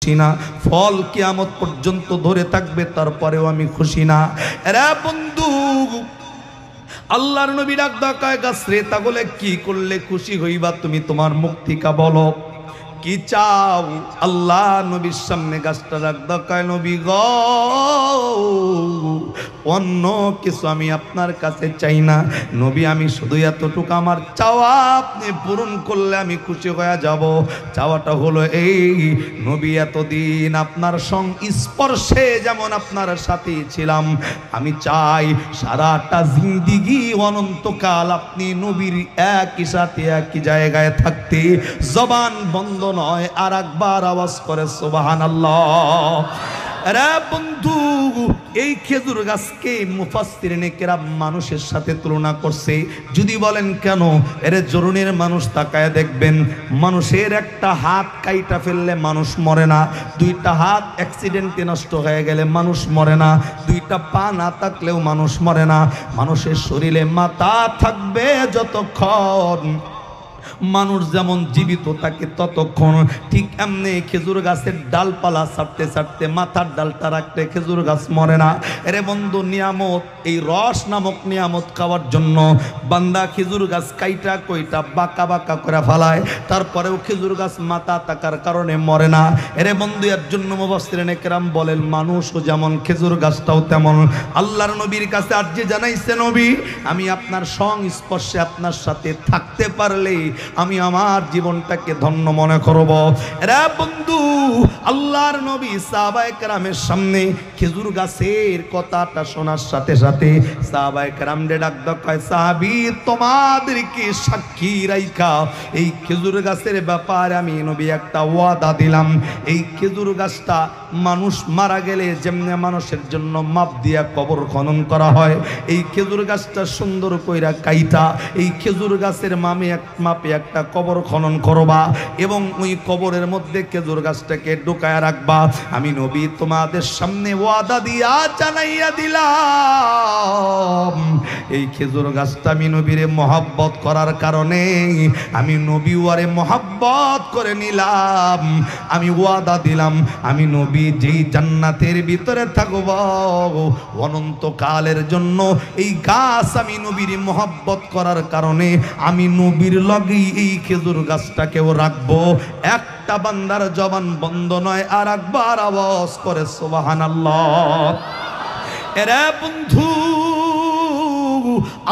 খুশি না, ফল কিয়ামত পর্যন্ত ধরে থাকবে তারপরেও আমি খুশি না। এরা বন্ধু, আল্লাহর নবী ডাক দেয় গাছরে, তাহলে কি করলে খুশি হইবা তুমি? তোমার মুখ থেকে বলো কি চাও? আল্লাহ নবীর সামনে গাছটা ডাক দেয়, নবী গো, অন্য কিছু আমি আপনার কাছে চাই না নবী, আমি শুধু এতটুকু আমার চাওয়া আপনি পূরণ করলে আমি খুশি হয়ে যাব। চাওয়াটা হলো এই, নবী এতদিন আপনার সংস্পর্শে যেমন আপনার সাথে ছিলাম, আমি চাই সারাটা জিন্দিগি অনন্তকাল আপনি নবীর একই সাথে একই জায়গায় থাকতে জবান বন্ধ নয় আর একবার আওয়াজ করে সুবহানাল্লাহ। আরে বন্ধু, এই খেজুর গাছকে মুফাসসিরিনে কেরাম মানুষের সাথে তুলনা করছে। যদি বলেন কেন, এরে জরুনের মানুষ তাকায় দেখবেন, মানুষের একটা হাত কাইটা ফেললে মানুষ মরে না, দুইটা হাত অ্যাক্সিডেন্টে নষ্ট হয়ে গেলে মানুষ মরে না, দুইটা পা না থাকলেও মানুষ মরে না। মানুষের শরীরে মাথা থাকবে যতক্ষণ মানুষ যেমন জীবিত থাকে ততক্ষণ, ঠিক এমনি খেজুর গাছের ডালপালা ছাড়তে ছাড়তে মাথার ডালটা রাখতে খেজুর গাছ মরে না। এরে বন্ধু, নিয়ামত, এই রস নামক নিয়ামত খাওয়ার জন্য বান্দা খেজুর গাছ কাইটা কইটা বাঁকা বাঁকা করে ফেলায়, তারপরেও খেজুর গাছ মাথা থাকার কারণে মরে না। এরে বন্ধু, এর জন্য মুফাসসিরিনে কেরাম বলেন মানুষও যেমন খেজুর গাছটাও তেমন। আল্লাহর নবীর কাছে আরজি জানাইছে, নবী আমি আপনার সংস্পর্শে আপনার সাথে থাকতে পারলে আমি আমার জীবনটাকে ধন্য মনে করব। এরা বন্ধু, আল্লাহর নবী সাহাবায়ে কেরামের সামনে খেজুর গাছের কথাটা শোনার সাথে সাথে সাহাবায়ে কেরামদের ডাক দেয়, সাহাবী তোমাদেরকে সাক্ষী রাইখা এই খেজুর গাছের ব্যাপারে আমি নবী একটা ওয়াদা দিলাম। এই খেজুর গাছটা মানুষ মারা গেলে যেমনি মানুষের জন্য মাপ দিয়া কবর খনন করা হয়, এই খেজুর গাছটা সুন্দর কইরা কাইটা এই খেজুর গাছের মাপে একটা কবর খনন করবা এবং ওই কবরের মধ্যে খেজুর গাছটাকে ঢুকায়া রাখবা। আমি নবী তোমাদের সামনে ওয়াদা দিয়া জানাইয়া দিলাম, এই খেজুর গাছটা আমি নবীরে মহব্বত করার কারণে আমি নবী ওয়ারে মহব্বত করে নিলাম। আমি ওয়াদা দিলাম, আমি নবী যেই জান্নাতের ভিতরে থাকব অনন্তকালের জন্য, এই গাছ আমি নবীর মহব্বত করার কারণে আমি নবীর লগেই এই খেজুর গাছটাকেও রাখবো। একটা বান্দার জবান বন্ধ নয় আর একবার আওয়াজ করে সুবহানাল্লাহ। এরে বন্ধু,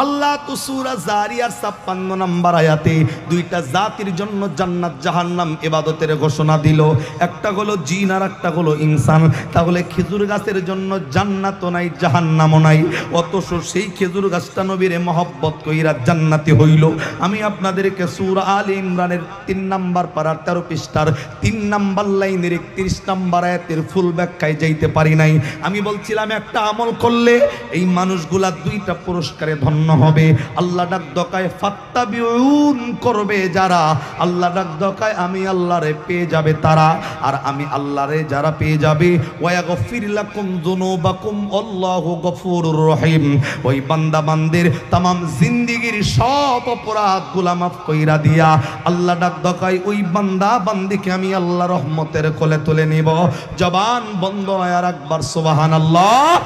আল্লাহ তো সূরা জারিয়ার ৫৬ নম্বর আয়াতে দুইটা জাতির জন্য জান্নাত জাহান্নাম ইবাদতের ঘোষণা দিল, একটা হলো জিন আর একটা হলো ইনসান। তাহলে খেজুর গাছের জন্য জান্নাতও নাই জাহান্নামও নাই, অথচ সেই খেজুর গাছটা নবীরে মহব্বত কইরা জান্নাতি হইল। আমি আপনাদেরকে সূরা আলে ইমরানের ৩ নম্বর পারার ১৩ পৃষ্ঠার ৩ নম্বর লাইনের ৩১ নম্বর আয়াতের ফুল ব্যাখ্যায় যাইতে পারি নাই। আমি বলছিলাম একটা আমল করলে এই মানুষগুলা দুইটা পুরস্কারে ধন্য হবে। আল্লাহ ডাক দকায় ফাত্তাবিউন করবে যারা, আল্লাহ ডাক দকায় আমি আল্লাহরে পেয়ে যাবে তারা, আর আমি আল্লাহরে যারা পেয়ে যাবে ওয়াগফির লাকুম যুনুবাকুম আল্লাহু গফুরুর রহিম, ওই বান্দা বান্দের तमाम জিন্দেগীর সব অপরাধগুলো মাফ কইরা দিয়া আল্লাহ ডাক দকায় ওই বান্দা বান্দিকে আমি আল্লাহ রহমতের কোলে তুলে নিব। জবান বন্ধ আর একবার সুবহানাল্লাহ।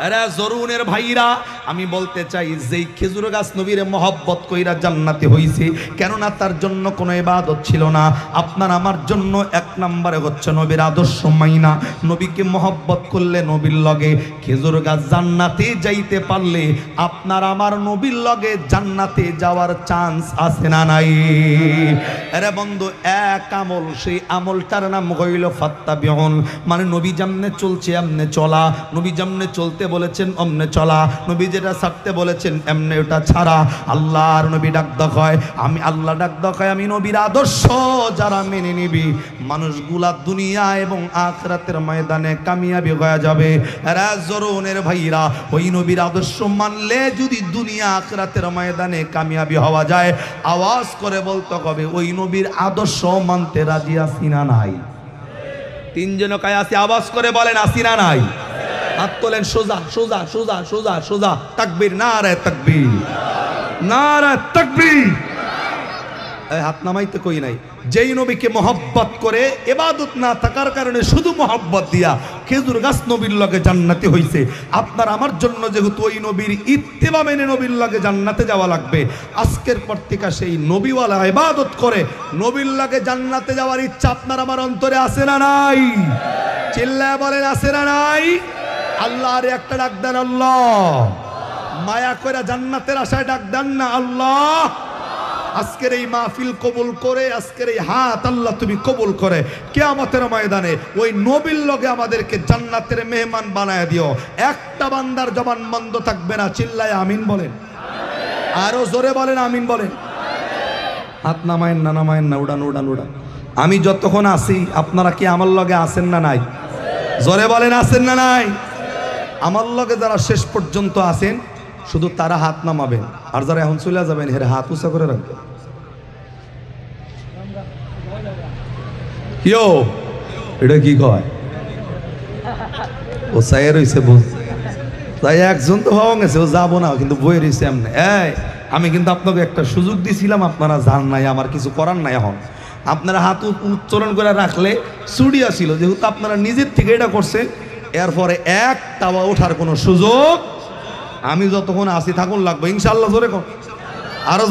এরা জরুনের ভাইরা, আমি বলতে চাই যেই খেজুর গাছ নবীরে মহব্বত কইরা জান্নাতি হইছে, কেননা তার জন্য কোনো ইবাদত ছিল না। আপনার আমার জন্য এক নম্বরে হচ্ছে নবীর আদর্শ মাইনা। নবীকে মহব্বত করলে নবীর লগে খেজুর গাছ জান্নাতে যাইতে পারলে আপনার আমার নবীর লগে জান্নাতে যাওয়ার চান্স আছে না নাই? আরে বন্ধু, এক আমল, সেই আমলটার নাম হইল ফাত্তাবিউন, মানে নবী যেমনে চলছে এমনে চলা, নবী যেমনে চলতে বলেছেন অমনে চলা, নবী যেটা ছাড়তে বলেছেন এমনি ওটা ছাড়া। আল্লাহর নবী ডাক দেয়, আমি আল্লাহ ডাক দেয় আমি নবীর আদর্শ যারা মেনে নিবি মানুষগুলা দুনিয়া এবং আখিরাতের ময়দানে কামিয়াবি হয়ে যাবে। এরা জরুনের ভাইরা, ওই নবীর আদর্শ মানলে যদি দুনিয়া আখিরাতের ময়দানে কামিয়াবি হওয়া যায়, আওয়াজ করে বলতে হবে ওই নবীর আদর্শ মানতে রাজি আছি না নাই? তিনজন কায় আছে, আওয়াজ করে বলেন আছি না নাই? হাত তোলেন, সোজা সোজা সোজা সোজা সোজা, তাকবীর, নারায়ে তাকবীর, নারায়ে তাকবীর। হাত নামাইতে কই নাই, যেই নবীকে মহব্বত করে ইবাদত না থাকার কারণে শুধু মহব্বত দিয়া খেজুর গাছ নবীর লগে জান্নাতি হইছে। আপনার আমার জন্য যেহেতু ওই নবীর ইত্তেবা মেনে নবীর লগে জান্নাতে যাওয়া লাগবে, আজকের পর থেকে সেই নবীওয়ালা ইবাদত করে নবীর লগে জান্নাতে যাওয়ার ইচ্ছা আপনার আমার অন্তরে আছে না নাই? চিল্লায় বলেন আছে না নাই? আল্লাহর একটা ডাক দেন আল্লাহ, মায়া করে জান্নাতের আশায় ডাক দেন না আল্লাহ। আজকের এই মাহফিল কবুল করে, আজকের এই হাত আল্লাহ তুমি কবুল করে কিয়ামতের ময়দানে ওই নবীর লগে আমাদেরকে জান্নাতের মেহমান বানায় দিও। একটা বান্দার জবান বন্ধ থাকবে না, চিল্লায় আমিন বলেন, আরো জোরে বলেন আমিন বলেন। হাত নামায়েন না, নামায়েন না, উড়ান উড়ান উড়ান। আমি যতক্ষণ আছি আপনারা কি আমার লগে আছেন না নাই? জোরে বলেন আছেন না নাই? আমার লগে যারা শেষ পর্যন্ত আছেন শুধু তারা হাত নামাবেন, আর যারা এখন চলে যাবেন হেরে হাত উঁচা করে রাখবেন। ইয়ো এটা কি কয় ও চাই রয়েছে বুঝ তাই একজন তো ভাবা গেছে ও যাবো না, কিন্তু বই রয়েছে এমনি। আমি কিন্তু আপনাকে একটা সুযোগ দিছিলাম, আপনারা জান নাই, আমার কিছু করার নাই। এখন আপনারা হাত উচ্চারণ করে রাখলে চুড়িয়া ছিল, যেহেতু আপনারা নিজের থেকে এটা করছেন, এরপরে একটাও ওঠার কোনো সুযোগ আমি যতক্ষণ আসি থাকুন লাগবে ইনশাআল্লাহ। জোরে আরো